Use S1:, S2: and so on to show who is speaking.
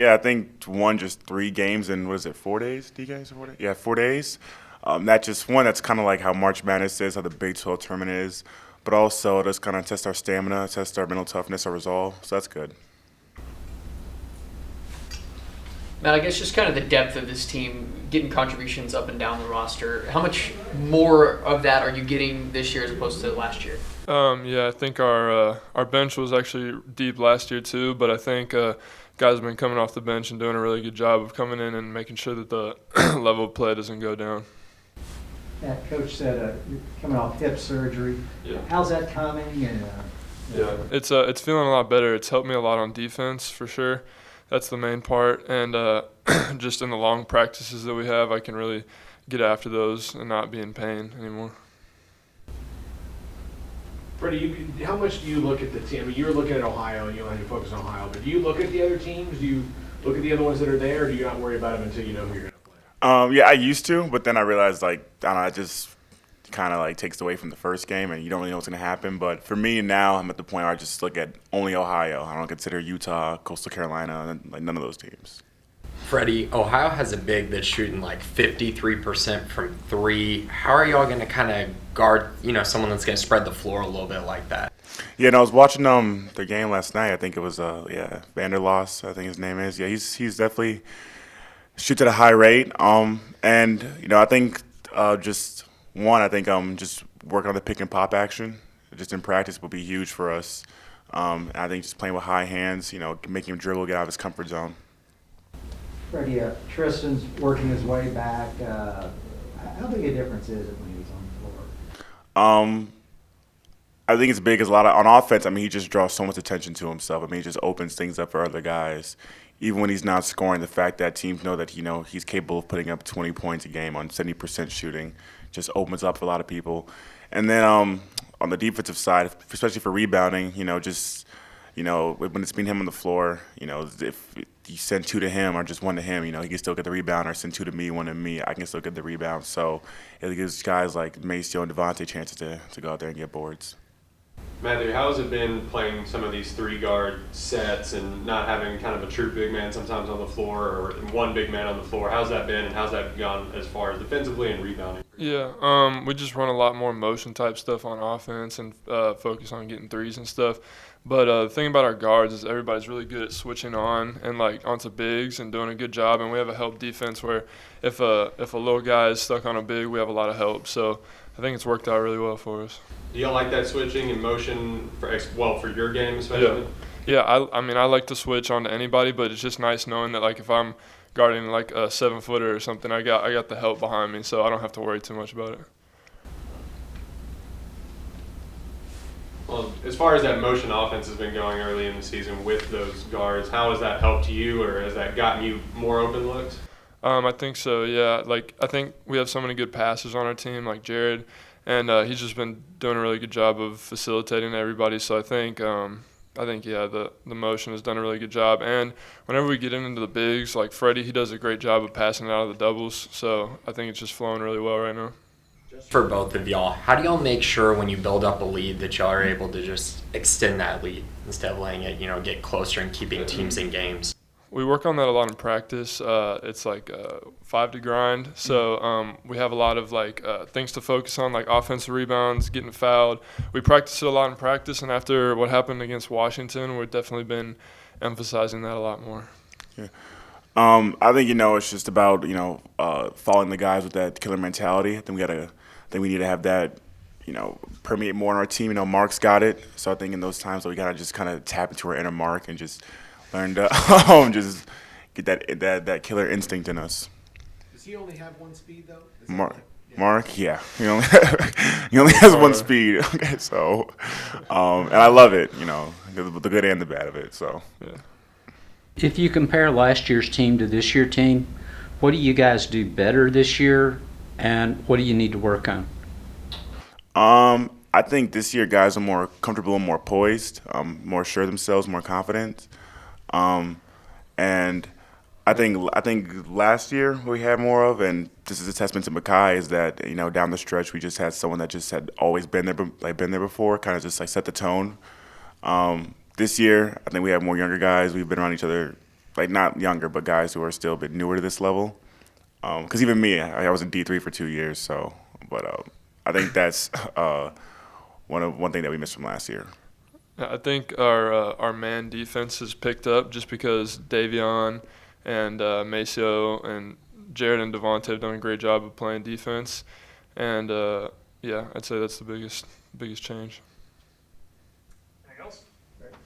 S1: Yeah, I think won just 3 games in, what is it, 4 days? DK, 4 days? Yeah, 4 days. That just one. That's kind of like how March Madness is, how the Big 12 tournament is, but also it does kind of test our stamina, test our mental toughness, our resolve. So that's good.
S2: Matt, I guess just kind of the depth of this team, getting contributions up and down the roster. How much more of that are you getting this year as opposed to last year?
S3: Yeah, I think our bench was actually deep last year too, but I think guys have been coming off the bench and doing a really good job of coming in and making sure that the level of play doesn't go down.
S4: That coach said you're coming off hip surgery.
S3: Yeah.
S4: How's that coming? And
S3: Yeah, it's feeling a lot better. It's helped me a lot on defense for sure. That's the main part, and just in the long practices that we have, I can really get after those and not be in pain anymore.
S5: Freddie, how much do you look at the team? I mean, you're looking at Ohio and you only focus on Ohio, but do you look at the other teams? Do you look at the other ones that are there, or do you not worry about them until you know who you're going to play?
S1: Yeah, I used to, but then I realized like I don't know, it just kind of like takes away from the first game, and you don't really know what's gonna happen. But for me now, I'm at the point where I just look at only Ohio. I don't consider Utah, Coastal Carolina, and like none of those teams.
S6: Freddie, Ohio has a big that's shooting like 53% from three. How are y'all going to kind of guard, someone that's going to spread the floor a little bit like that?
S1: Yeah, and I was watching their game last night. I think it was Vanderloss, I think his name is. Yeah, he's definitely shoots at a high rate. And I think just one, I think just working on the pick and pop action, just in practice, will be huge for us. And I think just playing with high hands, making him dribble, get out of his comfort zone.
S4: Freddie, Tristan's working his way back. How big a difference is it when he's on the floor?
S1: I think it's big as a lot of on offense. I mean, he just draws so much attention to himself. I mean, he just opens things up for other guys. Even when he's not scoring, the fact that teams know that he's capable of putting up 20 points a game on 70% shooting just opens up for a lot of people. And then on the defensive side, especially for rebounding, when it's been him on the floor, if you send two to him or just one to him, he can still get the rebound, or send two to me, one to me, I can still get the rebound. So it gives guys like Maceo and Devontae chances to go out there and get boards.
S7: Matthew, how has it been playing some of these three-guard sets and not having kind of a true big man sometimes on the floor or one big man on the floor? How's that been, and how's that gone as far as defensively and rebounding?
S3: Yeah, we just run a lot more motion-type stuff on offense and focus on getting threes and stuff. But the thing about our guards is everybody's really good at switching on and like onto bigs and doing a good job. And we have a help defense where if a little guy is stuck on a big, we have a lot of help. So I think it's worked out really well for us.
S7: Do y'all like that switching and motion for your game especially?
S3: Yeah. I mean, I like to switch on to anybody, but it's just nice knowing that like if I'm guarding like a 7-footer or something, I got the help behind me, so I don't have to worry too much about it.
S7: Well, as far as that motion offense has been going early in the season with those guards, how has that helped you, or has that gotten you more open looks?
S3: I think so, yeah. Like I think we have so many good passers on our team, like Jared, and he's just been doing a really good job of facilitating everybody. So I think yeah, the motion has done a really good job. And whenever we get into the bigs, like Freddie, he does a great job of passing out of the doubles. So I think it's just flowing really well right now.
S6: For both of y'all, how do y'all make sure when you build up a lead that y'all are able to just extend that lead instead of letting it, get closer and keeping teams in games?
S3: We work on that a lot in practice. It's like 5 to grind. So we have a lot of like things to focus on, like offensive rebounds, getting fouled. We practice it a lot in practice, and after what happened against Washington, we've definitely been emphasizing that a lot more.
S1: Yeah. I think it's just about following the guys with that killer mentality. I think we need to have that permeate more in our team. Mark's got it, so I think in those times we gotta just kind of tap into our inner Mark and just learn to just get that killer instinct in us.
S5: Does he only have one speed, though?
S1: Mark, yeah, he only has one speed. Okay, so and I love it, the good and the bad of it. So
S3: yeah.
S8: If you compare last year's team to this year's team, what do you guys do better this year, and what do you need to work on?
S1: I think this year guys are more comfortable and more poised, more sure of themselves, more confident. And I think last year we had more of, and this is a testament to Makai, is that down the stretch we just had someone that just had always been there before, kind of just like set the tone. This year I think we have more younger guys. We've been around each other like not younger, but guys who are still a bit newer to this level. Because even me, I was in D3 for 2 years, so. But I think that's one thing that we missed from last year.
S3: I think our man defense has picked up just because Davion and Maceo and Jared and Devontae have done a great job of playing defense, and yeah, I'd say that's the biggest change.